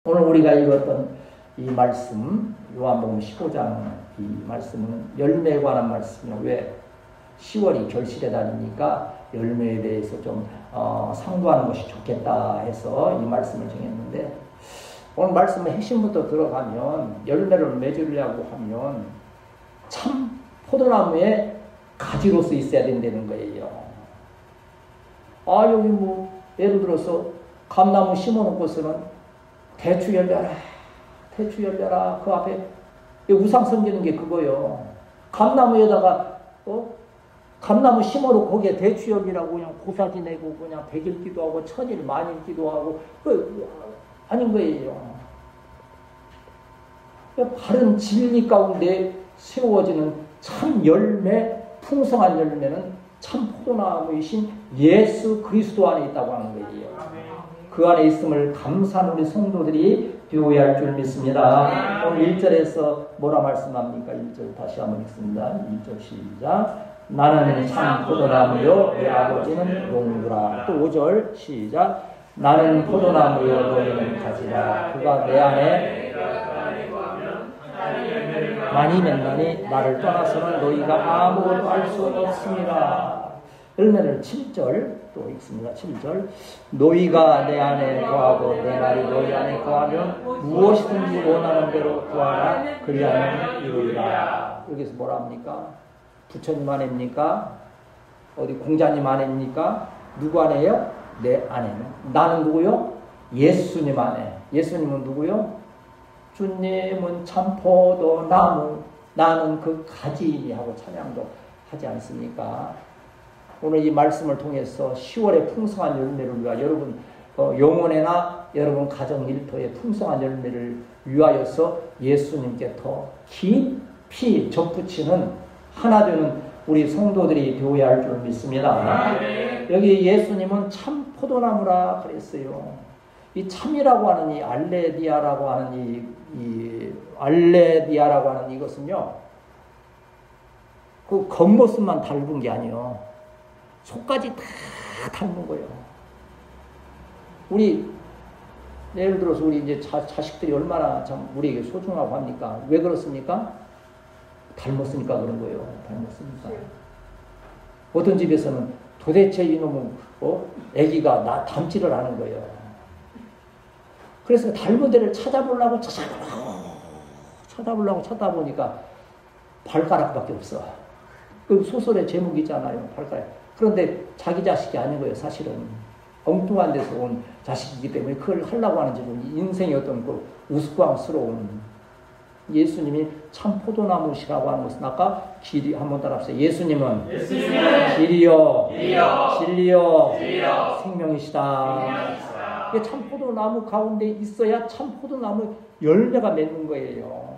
오늘 우리가 읽었던 이 말씀, 요한복음 15장 이 말씀은 열매에 관한 말씀이에요. 왜? 10월이 결실의 달이니까 열매에 대해서 좀 상도하는 것이 좋겠다 해서 이 말씀을 정했는데, 오늘 말씀의 핵심부터 들어가면 열매를 맺으려고 하면 참 포도나무의 가지로서 있어야 된다는 거예요. 여기 뭐 예를 들어서 감나무 심어놓고서는 대추 열려라, 대추 열려라. 그 앞에 우상 섬기는 게 그거요. 감나무에다가 감나무 심어놓고 거기에 대추 열리라고 그냥 고사지 내고 그냥 100일 기도하고 1000일 만일 기도하고 아닌 거예요. 바른 진리 가운데 세워지는 참 열매, 풍성한 열매는 참 포도나무이신 예수 그리스도 안에 있다고 하는 거예요. 그 안에 있음을 감사하는 우리 성도들이 배워야 할 줄 믿습니다. 오늘 1절에서 뭐라 말씀합니까? 1절 다시 한번 읽습니다. 1절 시작. 나는 참 포도나무요 내 아버지는 농부라. 또 5절 시작. 나는 포도나무요 너희는 가지라. 그가 내 안에 많이 맺나니 나를 떠나서는 너희가 아무것도 할 수 없습니다. 열매를 7절 또 읽습니다. 7절. 너희가 내 안에 거하고 내 말이 너희 안에 거하면 무엇이든지 원하는 대로 구하라. 그리하면 이루리라. 여기서 뭐라 합니까? 부처님 안에입니까? 어디 공자님 안에입니까? 누구 안에요? 내 안에는. 나는 누구요? 예수님 안에. 예수님은 누구요? 주님은 참 포도나무, 나는 그 가지이니 하고 찬양도 하지 않습니까? 오늘 이 말씀을 통해서 10월의 풍성한 열매를 위하여 여러분 영혼에나 여러분 가정 일터의 풍성한 열매를 위하여서 예수님께 더 깊이 접붙이는 하나 되는 우리 성도들이 되어야 할 줄 믿습니다. 여기 예수님은 참 포도나무라 그랬어요. 이 참이라고 하는 이 알레디아라고 하는 이 알레디아라고 하는 이것은요, 그 겉모습만 닮은 게 아니에요. 속까지 다 닮은 거예요. 우리 예를 들어서 우리 이제 자식들이 얼마나 참 우리에게 소중하고 합니까? 왜 그렇습니까? 닮았으니까 그런 거예요. 닮았으니까. 어떤 집에서는 도대체 이놈은 애기가 나 닮지를 않은 거예요. 그래서 닮은 데를 찾아보려고 찾아보니까 발가락밖에 없어. 그 소설의 제목이잖아요. 발가락. 그런데 자기 자식이 아닌 거예요. 사실은 엉뚱한 데서 온 자식이기 때문에 그걸 하려고 하는 지금 인생의 어떤 그 우스꽝스러운, 예수님이 참 포도나무시라고 하는 것은 아까 길이 한번 따라합시다. 예수님은 길이요 진리요 생명이시다. 이게 참 포도나무 가운데 있어야 참 포도나무 열매가 맺는 거예요.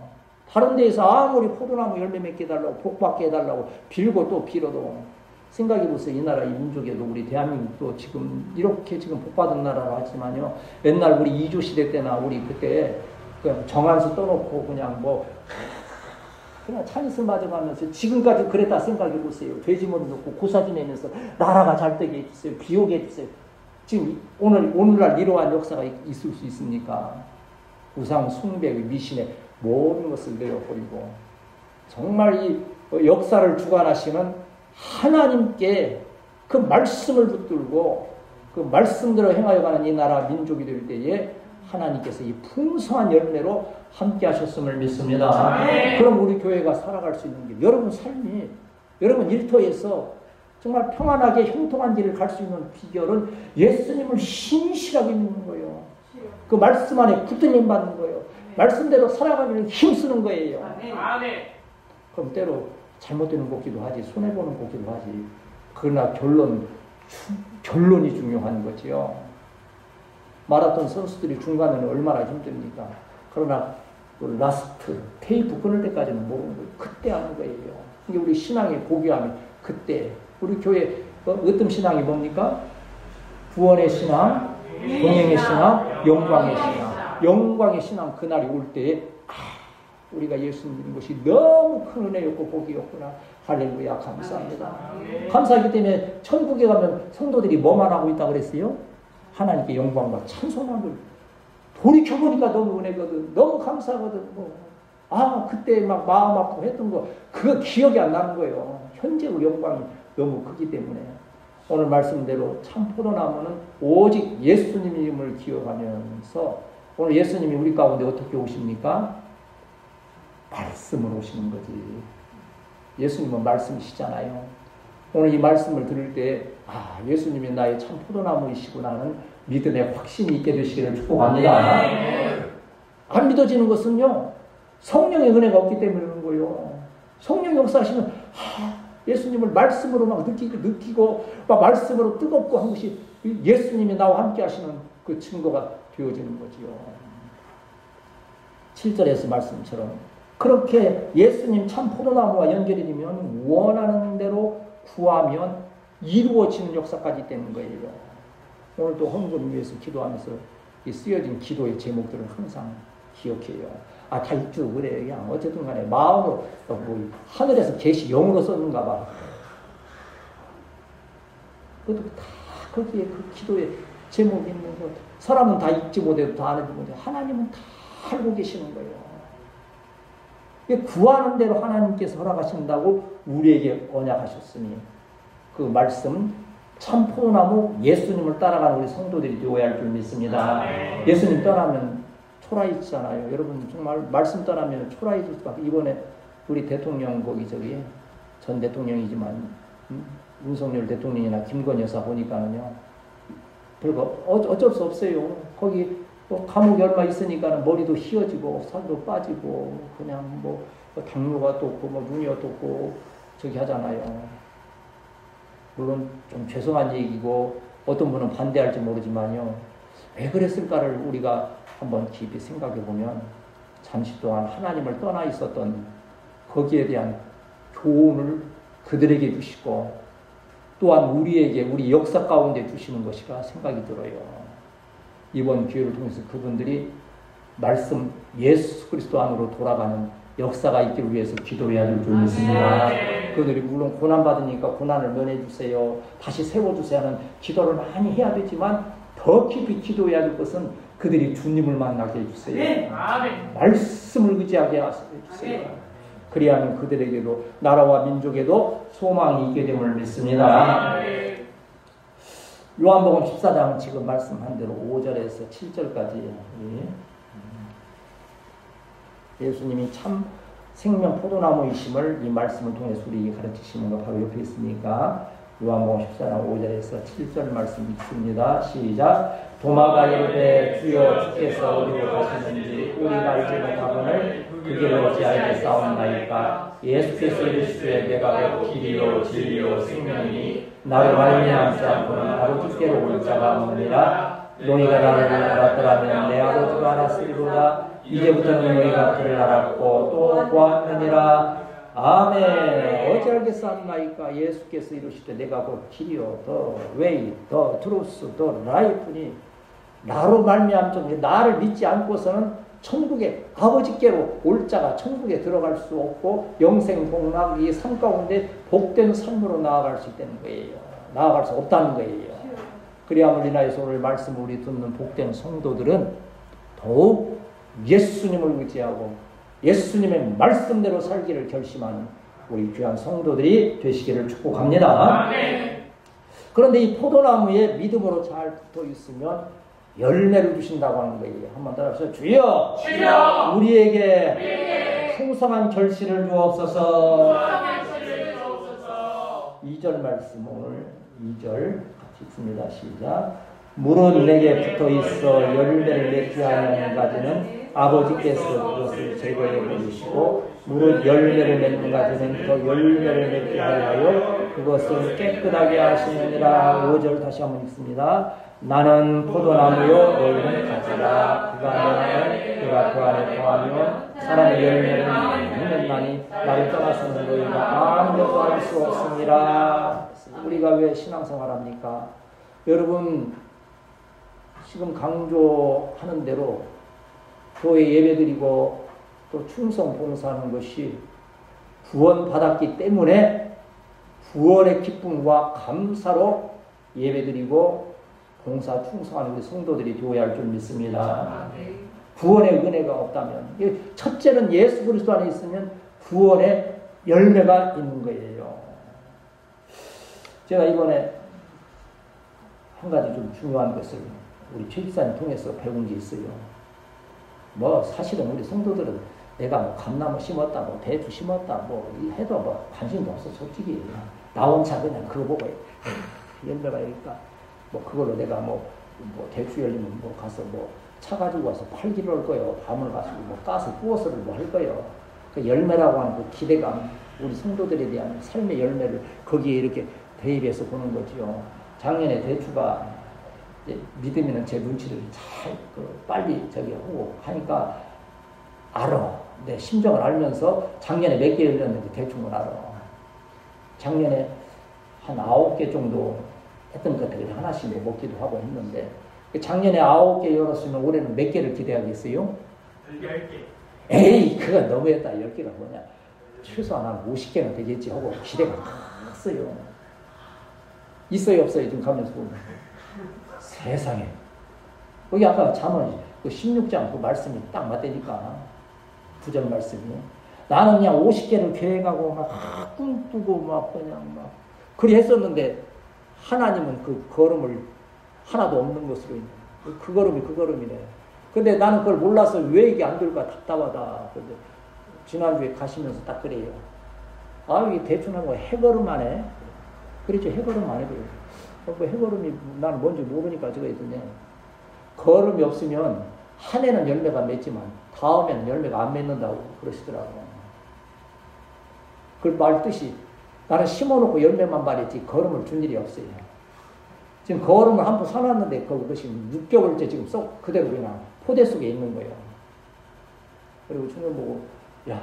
다른 데에서 아무리 포도나무 열매 맺게 해달라고 복받게 해달라고 빌고 또 빌어도, 생각해보세요. 이 나라 이 민족에도 우리 대한민국도 지금 이렇게 지금 복받은 나라라 하지만요, 옛날 우리 이조 시대 때나 우리 그때 그냥 정한수 떠놓고 그냥 그냥 찬이슬 맞아가면서 지금까지 그랬다 생각해보세요. 돼지머리 놓고 고사지 내면서 나라가 잘 되게 해주세요. 비오게 해주세요. 지금 오늘날 이러한 역사가 있을 수 있습니까? 우상 숭배의 미신에 모든 것을 내려버리고 정말 이 역사를 주관하시는 하나님께 그 말씀을 붙들고 그 말씀대로 행하여 가는 이 나라 민족이 될 때에 하나님께서 이 풍성한 열매로 함께 하셨음을 믿습니다. 그럼 우리 교회가 살아갈 수 있는 길, 여러분 삶이, 여러분 일터에서 정말 평안하게 형통한 길을 갈 수 있는 비결은 예수님을 신실하게 믿는 거예요. 그 말씀 안에 붙들림 받는 거예요. 말씀대로 살아가기를 힘쓰는 거예요. 그럼 때로 잘못되는 것기도 하지, 손해보는 것기도 하지. 그러나 결론이 중요한 거지요. 마라톤 선수들이 중간에는 얼마나 힘듭니까? 그러나 그 라스트 테이프 끊을 때까지는 모르는 거예요. 그때 하는 거예요. 이게 우리 신앙의 고귀함이 그때. 우리 교회 으뜸 신앙이 뭡니까? 구원의 신앙, 동행의 신앙, 영광의 신앙. 영광의 신앙 그날이 올 때에 우리가 예수 믿는 것이 너무 큰 은혜였고 복이었구나. 할렐루야, 감사합니다. 감사하기 때문에 천국에 가면 성도들이 뭐만 하고 있다고 그랬어요? 하나님께 영광과 찬송함을 돌이켜보니까 너무 은혜거든. 너무 감사하거든. 뭐. 그때 막 마음 아프고 했던 거, 그거 기억이 안 나는 거예요. 현재의 영광이 너무 크기 때문에. 오늘 말씀대로 참 포도나무는 오직 예수님을 기억하면서, 오늘 예수님이 우리 가운데 어떻게 오십니까? 말씀으로 오시는 거지. 예수님은 말씀이시잖아요. 오늘 이 말씀을 들을 때, 예수님이 나의 참 포도나무이시구나는 믿음에 확신이 있게 되시기를 축복합니다. 안 믿어지는 것은요, 성령의 은혜가 없기 때문에 그런 거예요. 성령 역사하시면, 예수님을 말씀으로 막 느끼고, 막 말씀으로 뜨겁고 한 것이 예수님이 나와 함께 하시는 그 증거가 되어지는 거지요. 7절에서 말씀처럼. 그렇게 예수님 참 포도나무와 연결이 되면 원하는 대로 구하면 이루어지는 역사까지 되는 거예요. 오늘도 헌금을 위해서 기도하면서 이 쓰여진 기도의 제목들을 항상 기억해요. 다 있죠. 그래. 그냥 어쨌든 간에 마음으로, 뭐, 하늘에서 계시 영으로 썼는가 봐. 그것도 다 거기에 그 기도의 제목이 있는 것. 사람은 다 읽지 못해도 다 안 해도 하나님은 다 알고 계시는 거예요. 구하는 대로 하나님께서 허락하신다고 우리에게 언약하셨으니 그 말씀 참 포도나무 예수님을 따라가는 우리 성도들이 되어야 할 줄 믿습니다. 예수님 떠나면 초라해지잖아요. 여러분 정말 말씀 떠나면 초라해질 수밖에. 이번에 우리 대통령 전 대통령이지만 윤석열 대통령이나 김건희 여사 보니까는요, 별거 어쩔 수 없어요. 거기 감옥에 얼마 있으니까는 머리도 휘어지고 살도 빠지고 그냥 당뇨가 돋고 눈이 어둡고 하잖아요. 물론 좀 죄송한 얘기고 어떤 분은 반대할지 모르지만요, 왜 그랬을까를 우리가 한번 깊이 생각해 보면 잠시 동안 하나님을 떠나 있었던 거기에 대한 교훈을 그들에게 주시고 또한 우리에게 우리 역사 가운데 주시는 것이라 생각이 들어요. 이번 기회를 통해서 그분들이 말씀 예수 그리스도 안으로 돌아가는 역사가 있기를 위해서 기도해야 될 줄 믿습니다. 그들이 물론 고난받으니까 고난을 면해주세요, 다시 세워주세요 하는 기도를 많이 해야 되지만 더 깊이 기도해야 될 것은 그들이 주님을 만나게 해주세요. 말씀을 의지하게 해주세요. 그리하면 그들에게도 나라와 민족에도 소망이 있게 됨을 믿습니다. 요한복음 14장 지금 말씀한 대로 5절에서 7절까지 예수님이 참 생명 포도나무이심을 이 말씀을 통해서 우리에게 가르치시는 거 바로 옆에 있으니까 요한복음 14장 5절에서 7절 말씀 읽습니다. 시작. 도마가 이르되 주여 주께서 어디로 가시는지 우리가 알지 못하거늘 그 길을 어찌 알겠사옵나이까. 예수께서 이르시되 내가 곧 길이요 진리요 생명이니 나를 말미암지 않고는 아버지께로 올 자가 없느니라. 너희가 나를 알았더라면 내 아버지가 알았으리로다. 이제부터는 너희가 그를 알았고 또 보았느니라. 아멘. 어찌 알겠사옵나이까. 예수께서 이르시되 내가 곧 길이요 더 웨이 더 트루스 더 라이프니 나로 말미암지 나를 믿지 않고서는 천국에 아버지께로 올 자가 천국에 들어갈 수 없고 영생 복락 이 삶 가운데 복된 삶으로 나아갈 수 있다는 거예요. 나아갈 수 없다는 거예요. 그리하면 우리나라에서 오늘 말씀을 우리 듣는 복된 성도들은 더욱 예수님을 의지하고 예수님의 말씀대로 살기를 결심하는 우리 귀한 성도들이 되시기를 축복합니다. 그런데 이 포도나무에 믿음으로 잘 붙어 있으면 열매를 주신다고 하는 거예요. 한번 따라하세요. 주여, 주여 우리에게 풍성한 결실을 주옵소서. 2절 말씀 오늘 2절 같이 읽습니다. 시작. 물은 내게 붙어 있어 열매를 맺게 하는 가지는 아버지께서 그것을 제거해 버리시고 물은 열매를 맺는 가지는 더 열매를 맺게 하여 그것을 깨끗하게 하시느니라. 5절 다시 한번 읽습니다. 나는 포도나무요 너희는 가지라. 그가 내 안에 내가 그 안에 거하면 사람의 열매를 맺느나니 나를 떠나서는 너희가 아무것도 할 수 없습니다. 우리가 왜 신앙생활합니까? 여러분 지금 강조하는 대로 교회 예배드리고 또 충성 봉사하는 것이 구원받았기 때문에 구원의 기쁨과 감사로 예배드리고 봉사 충성하는 우리 성도들이 되어야 할 줄 믿습니다. 구원의 은혜가 없다면, 첫째는 예수 그리스도 안에 있으면 구원의 열매가 있는 거예요. 제가 이번에 한 가지 좀 중요한 것을 우리 최 집사님 통해서 배운 게 있어요. 뭐 사실은 우리 성도들은 내가 뭐 감나무 심었다, 뭐 대추 심었다, 뭐 해도 뭐 관심도 없어. 솔직히 나 혼자 그냥 그거 보고 열매가 있니까 뭐 그걸로 내가 뭐 대추 열리면 뭐 가서 뭐 차 가지고 와서 팔기를 할 거예요. 밤을 가지고 뭐 가스 부어서를 뭐 할 거예요. 그 열매라고 하는 그 기대감, 우리 성도들에 대한 삶의 열매를 거기에 이렇게 대입해서 보는 거죠. 작년에 대추가 믿으면 제 눈치를 잘 빨리 저기 하고 하니까 알아. 내 심정을 알면서 작년에 몇 개 열렸는지 대충은 알아. 작년에 한 9개 정도 했던 것들 하나씩 먹기도 하고 했는데 작년에 9개 열었으면 올해는 몇 개를 기대하겠어요? 10개. 에이, 그거 너무했다. 10개가 뭐냐. 최소한 한 50개는 되겠지 하고 기대가 컸어요. 있어요, 없어요? 지금 가면서 보면. 세상에. 거기 아까 잠언 16장 그 말씀이 딱 맞다니까. 구절 말씀이. 나는 그냥 50개를 계획하고 막 꿈꾸고 막 그냥 막 그리 했었는데 하나님은 그 걸음을 하나도 없는 것으로 있네. 그 걸음이 그 걸음이네. 근데 나는 그걸 몰라서 왜 이게 안 될까 답답하다. 근데 지난주에 가시면서 딱 그래요. 아, 이게 대충하고 해걸음 안 해. 그렇죠. 해걸음 안 해요. 뭐 해걸음이 나는 뭔지 모르니까 저거 했더니 걸음이 없으면 한 해는 열매가 맺지만 다음에는 열매가 안 맺는다고 그러시더라고요. 그 말 뜻이 나는 심어놓고 열매만 발했지 걸음을 준 일이 없어요. 지금 걸음을 한 번 사놨는데 그것이 6개월째 지금 썩 그대로 그냥 포대 속에 있는 거예요. 그리고 주님 보고 야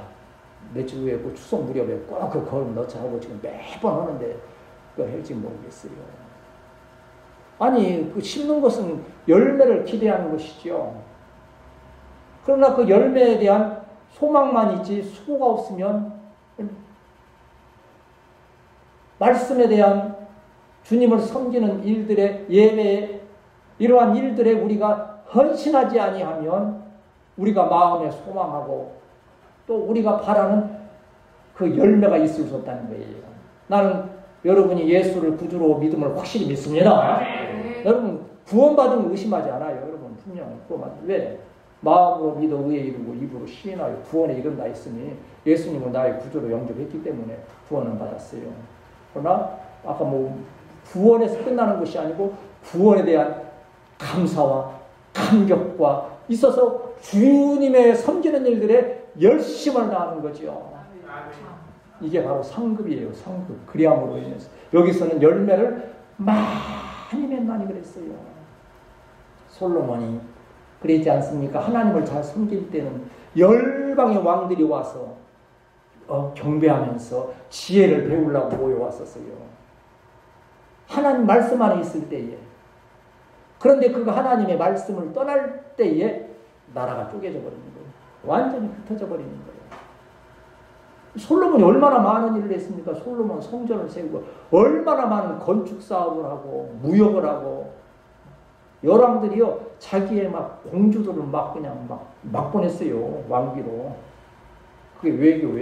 며칠 후에 그 추석 무렵에 꼭 그 걸음 넣자 하고 지금 매번 하는데 그거 할지 모르겠어요. 아니 그 심는 것은 열매를 기대하는 것이죠. 그러나 그 열매에 대한 소망만 있지 수고가 없으면 말씀에 대한 주님을 섬기는 일들의 예배에 이러한 일들에 우리가 헌신하지 아니하면 우리가 마음에 소망하고 또 우리가 바라는 그 열매가 있을 수 없다는 거예요. 나는 여러분이 예수를 구주로 믿음을 확실히 믿습니다. 여러분 구원받은 거 의심하지 않아요. 여러분 분명 구원받은 왜? 마음으로 믿어 의에 이르고 입으로 시인하여 구원에 이른다 했으니 예수님은 나의 구주로 영접했기 때문에 구원을 받았어요. 그러나 아까 뭐 구원에서 끝나는 것이 아니고 구원에 대한 감사와 감격과 있어서 주님의 섬기는 일들에 열심을 다하는 거죠. 이게 바로 상급이에요. 상급. 그리함으로 인해서 여기서는 열매를 많이 맺나니 그랬어요. 솔로몬이 그랬지 않습니까? 하나님을 잘 섬길 때는 열방의 왕들이 와서 경배하면서 지혜를 배우려고 모여왔었어요. 하나님 말씀 안에 있을 때에. 그런데 그 하나님의 말씀을 떠날 때에 나라가 쪼개져 버리는 거예요. 완전히 흩어져 버리는 거예요. 솔로몬이 얼마나 많은 일을 했습니까? 솔로몬 성전을 세우고 얼마나 많은 건축 사업을 하고 무역을 하고 여왕들이요 자기의 막 공주들을 막 그냥 막 보냈어요. 왕비로. 그게 외교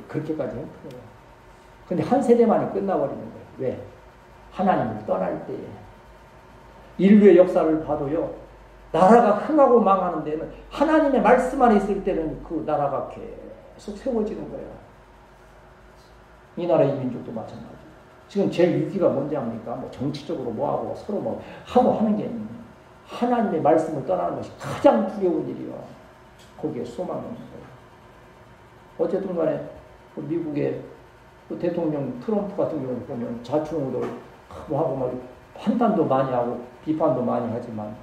그렇게까지 했어요. 근데 한 세대만이 끝나버리는 거예요. 왜? 하나님을 떠날 때에. 인류의 역사를 봐도요 나라가 흥하고 망하는 데는 하나님의 말씀 안에 있을 때는 그 나라가 계속 세워지는 거예요. 이 나라의 민족도 마찬가지. 지금 제일 위기가 뭔지 압니까? 뭐 정치적으로 뭐하고 서로 뭐 하고 하는 게 있는데 하나님의 말씀을 떠나는 것이 가장 두려운 일이요. 거기에 소망이 없는 거예요. 어쨌든 간에 미국의 대통령 트럼프 같은 경우는 보면 자충우돌 하고 막 판단도 많이 하고 비판도 많이 하지만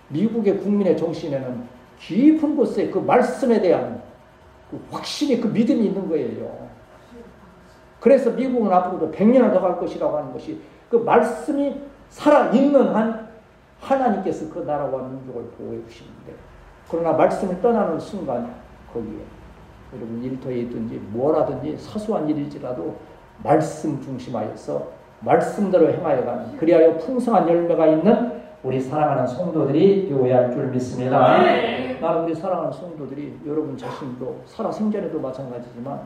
미국의 국민의 정신에는 깊은 곳에 그 말씀에 대한 확신이 그 믿음이 있는 거예요. 그래서 미국은 앞으로도 100년을 더 갈 것이라고 하는 것이 그 말씀이 살아있는 한 하나님께서 그 나라와 민족을 보호해 주시는데 그러나 말씀을 떠나는 순간 거기에 여러분 일터에 있든지 뭐라든지 사소한 일일지라도 말씀 중심하여서 말씀대로 행하여 가는 그리하여 풍성한 열매가 있는 우리 사랑하는 성도들이 되어야 할 줄 믿습니다. 나는 우리 사랑하는 성도들이 여러분 자신도 살아생전에도 마찬가지지만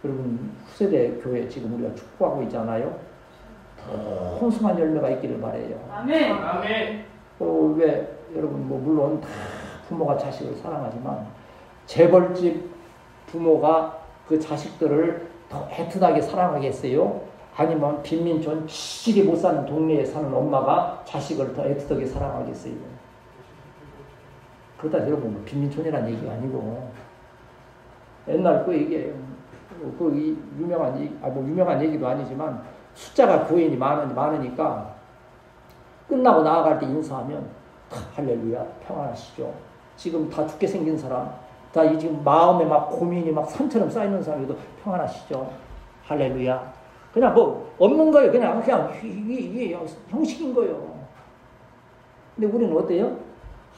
여러분 후세대 교회 지금 우리가 축복하고 있잖아요. 더 풍성한 열매가 있기를 바라요. 아멘. 아멘. 왜 여러분 뭐 물론 다 부모가 자식을 사랑하지만 재벌집 부모가 그 자식들을 더 애틋하게 사랑하겠어요? 아니면 빈민촌 지질이 못 사는 동네에 사는 엄마가 자식을 더 애틋하게 사랑하겠어요? 그러다 여러분 뭐 빈민촌이란 얘기가 아니고 옛날 그 얘기예요. 그 유명한 얘기도 아니지만 숫자가 교인이 많으니까 끝나고 나아갈 때 인사하면 할렐루야 평안하시죠. 지금 다 죽게 생긴 사람, 다 지금 마음에 막 고민이 막 산처럼 쌓이는 사람이도 평안하시죠. 할렐루야. 그냥 뭐 없는 거예요. 그냥 이게 형식인 거예요. 근데 우리는 어때요?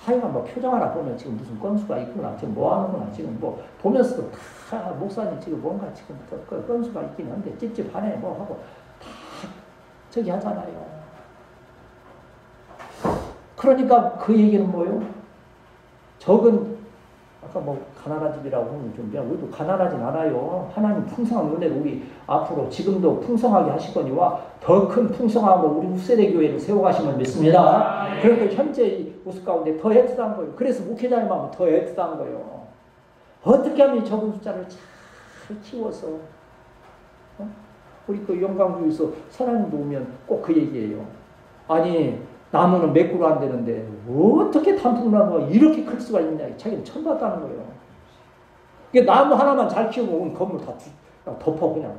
하여간 뭐 표정 하나 보면 지금 무슨 건수가 있구나, 지금 뭐 하는구나, 지금 뭐 보면서도 다 목사님 지금 뭔가 지금 건수가 있긴 한데 찝찝하네 뭐 하고 다 저기 하잖아요. 그러니까 그 얘기는 뭐예요? 적은 아까 뭐 가난한 집이라고 하면 좀 미안, 우리도 가난하진 않아요. 하나님 풍성한 은혜로 우리 앞으로 지금도 풍성하게 하시거니와 더 큰 풍성함으로 우리 후세대 교회를 세워가시면 믿습니다. 그러니까 현재 이 모습 가운데 더 애틋한 거예요. 그래서 목회자의 마음은 더 애틋한 거예요. 어떻게 하면 적은 숫자를 잘 키워서 우리 그 영광주에서 사랑님도 오면 꼭 그 얘기예요. 아니 나무는 몇 그루 안 되는데 어떻게 단풍나무가 이렇게 클 수가 있냐. 자기는 처음 봤다는 거예요. 그러니까 나무 하나만 잘 키우면 온 건물 다 덮어 그냥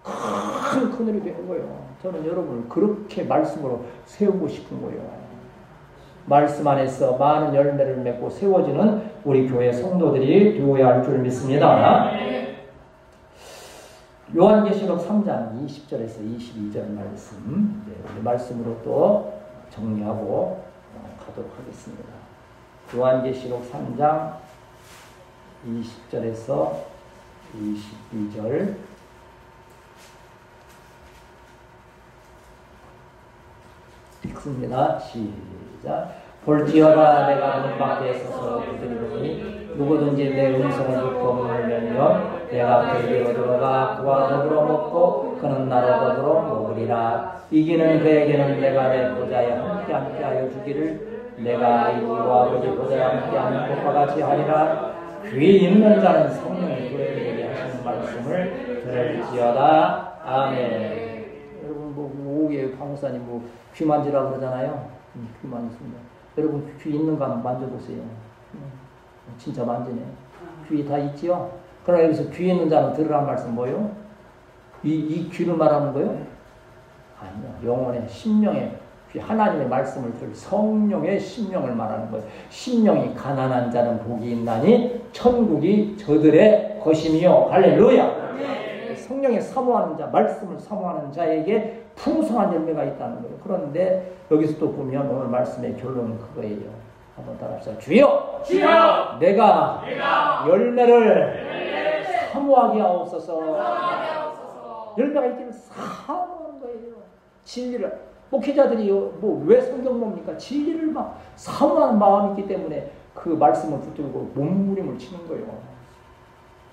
큰 그늘이 되는 거예요. 저는 여러분을 그렇게 말씀으로 세우고 싶은 거예요. 말씀 안에서 많은 열매를 맺고 세워지는 우리 교회 성도들이 되어야 할 줄 믿습니다. 요한계시록 3장 20절에서 22절 말씀, 우리 말씀으로 또 정리하고 가도록 하겠습니다. 요한계시록 3장 20절에서 22절 읽습니다. 시작. 볼지어다 내가 문 밖에 서서 두드리노니 누구든지 내 음성을 듣고 문을 열면 내가 그에게로 들어가 그와 더불어 먹고 그는 나로 더불어 먹으리라. 이기는 그에게는 내가 내 보좌에 함께하여 주기를 내가 이와 아버지 보좌에 함께하는 것과 같이 하리라. 귀 있는 자는 성령의 교회에게 하시는 말씀을 들을지어다. 아멘. 여러분 뭐 오후에 강사님 뭐 귀 만지라 그러잖아요. 귀 만지습니다. 여러분 귀 있는 거 한번 만져보세요. 진짜 만지네. 귀 다 있지요? 그러나 여기서 귀 있는 자는 들으라는 말씀 뭐예요? 이 귀를 말하는 거예요? 아니요. 영혼의 심령의 귀, 하나님의 말씀을 들을 성령의 심령을 말하는 거예요. 심령이 가난한 자는 복이 있나니 천국이 저들의 것이며 할렐루야. 성령에 사모하는 자, 말씀을 사모하는 자에게 풍성한 열매가 있다는 거예요. 그런데 여기서 또 보면 오늘 말씀의 결론은 그거예요. 한번 따라합시다. 주여! 주여! 내가 열매를 사모하게 하옵소서. 열매가 있기를 사모하는 거예요. 진리를. 목회자들이 뭐 왜 성경 뭡니까? 진리를 막 사모하는 마음이 있기 때문에 그 말씀을 붙들고 몸부림을 치는 거예요.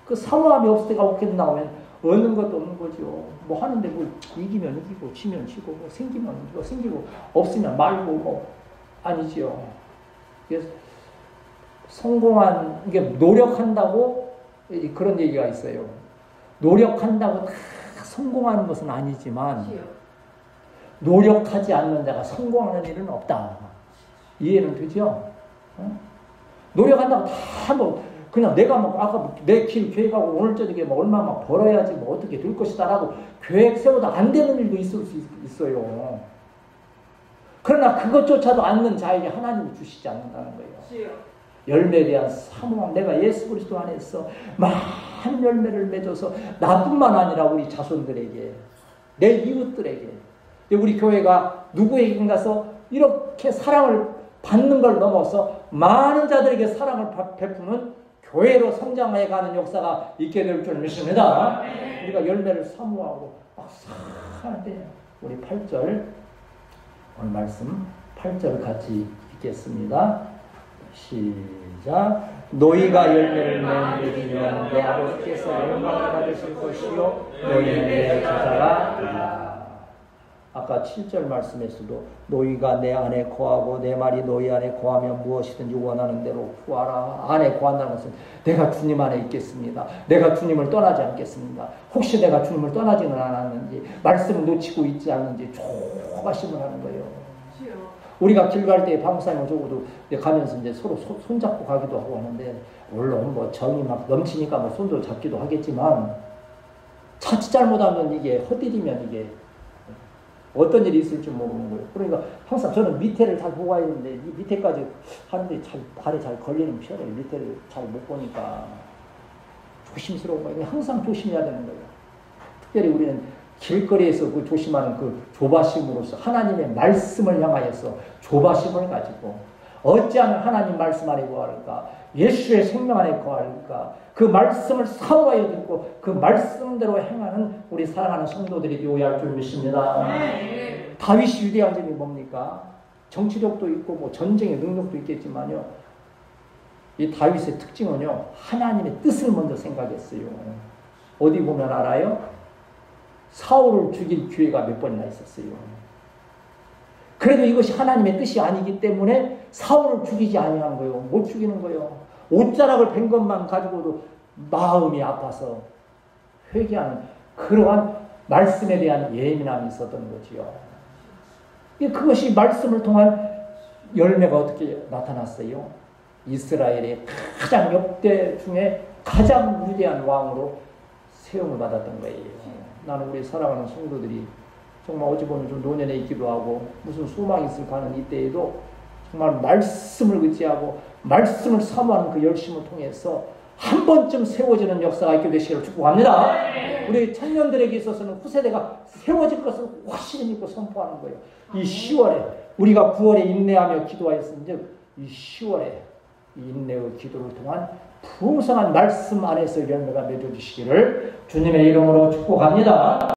그 사모함이 없을 때가 목회 나오면 얻는 것도 없는 거죠. 뭐 하는데 뭐 이기면 이기고 지면 지고 뭐 생기면 뭐 생기고 없으면 말고 뭐 아니지요. 그래서 성공한 이게 노력한다고 그런 얘기가 있어요. 노력한다고 다 성공하는 것은 아니지만 노력하지 않는 자가 성공하는 일은 없다. 이해는 되죠? 노력한다고 다 뭐 그냥 내가 뭐 아까 내 길 계획하고 오늘 저녁에 뭐 얼마 막 벌어야지 뭐 어떻게 될 것이다라고 계획 세우다 안 되는 일도 있을 수 있어요. 그러나 그것조차도 않는 자에게 하나님이 주시지 않는다는 거예요. 열매에 대한 사모함. 내가 예수 그리스도 안에서 많은 열매를 맺어서 나뿐만 아니라 우리 자손들에게, 내 이웃들에게, 우리 교회가 누구에게 가서 이렇게 사랑을 받는 걸 넘어서 많은 자들에게 사랑을 베푸는 교회로 성장해가는 역사가 있게 될 줄 믿습니다. 우리가 열매를 사모하고 막 사는데 우리 8절 오늘 말씀 8절 같이 읽겠습니다. 시작. 너희가 열매를 맺으면 내 아버지께서 영광을 받으실 것이요 너희는 내 제자가 되리라. 아까 7절 말씀에서도 너희가 내 안에 거하고 내 말이 너희 안에 거하면 무엇이든지 원하는 대로 구하라. 안에 거한다는 것은 내가 주님 안에 있겠습니다. 내가 주님을 떠나지 않겠습니다. 혹시 내가 주님을 떠나지는 않았는지, 말씀을 놓치고 있지 않는지 조바심을 하는 거예요. 우리가 길 갈 때 방사님을 적어도 가면서 이제 서로 손잡고 가기도 하고 하는데, 물론 뭐 정이 막 넘치니까 뭐 손도 잡기도 하겠지만, 자칫 잘못하면 이게 헛디디면 이게 어떤 일이 있을지 모르는 거예요. 그러니까 항상 저는 밑에를 잘 보고 있는데, 이 밑에까지 하는데 발에 잘 걸리는 편이에요. 밑에를 잘 못 보니까 조심스러운 거예요. 항상 조심해야 되는 거예요. 특별히 우리는 길거리에서 그 조심하는 그 조바심으로서 하나님의 말씀을 향하여서 조바심을 가지고, 어찌하면 하나님 말씀 안에 거할까, 예수의 생명 안에 거할까, 그 말씀을 사모하여 듣고 그 말씀대로 행하는 우리 사랑하는 성도들이 되어야 할 줄 믿습니다. 다윗이 위대한 점이 뭡니까? 정치력도 있고 뭐 전쟁의 능력도 있겠지만요, 이 다윗의 특징은요, 하나님의 뜻을 먼저 생각했어요. 어디 보면 알아요? 사울을 죽일 기회가 몇 번이나 있었어요. 그래도 이것이 하나님의 뜻이 아니기 때문에 사울을 죽이지 아니한 거예요. 못 죽이는 거예요. 옷자락을 벤 것만 가지고도 마음이 아파서 회개하는 그러한 말씀에 대한 예민함이 있었던 거지요. 그것이 말씀을 통한 열매가 어떻게 나타났어요? 이스라엘의 가장 역대 중에 가장 위대한 왕으로 세움을 받았던 거예요. 나는 우리 사랑하는 성도들이 정말 어찌 보면 좀 노년에 있기도 하고 무슨 소망이 있을까 하는 이때에도 정말 말씀을 의지하고 말씀을 사모하는 그 열심을 통해서 한 번쯤 세워지는 역사가 있게 되시기를 축복합니다. 우리 청년들에게 있어서는 후세대가 세워질 것을 확실히 믿고 선포하는 거예요. 이 10월에 우리가 9월에 인내하며 기도하였은즉 이 10월에 인내의 기도를 통한 풍성한 말씀 안에서 열매가 맺어지시기를 주님의 이름으로 축복합니다.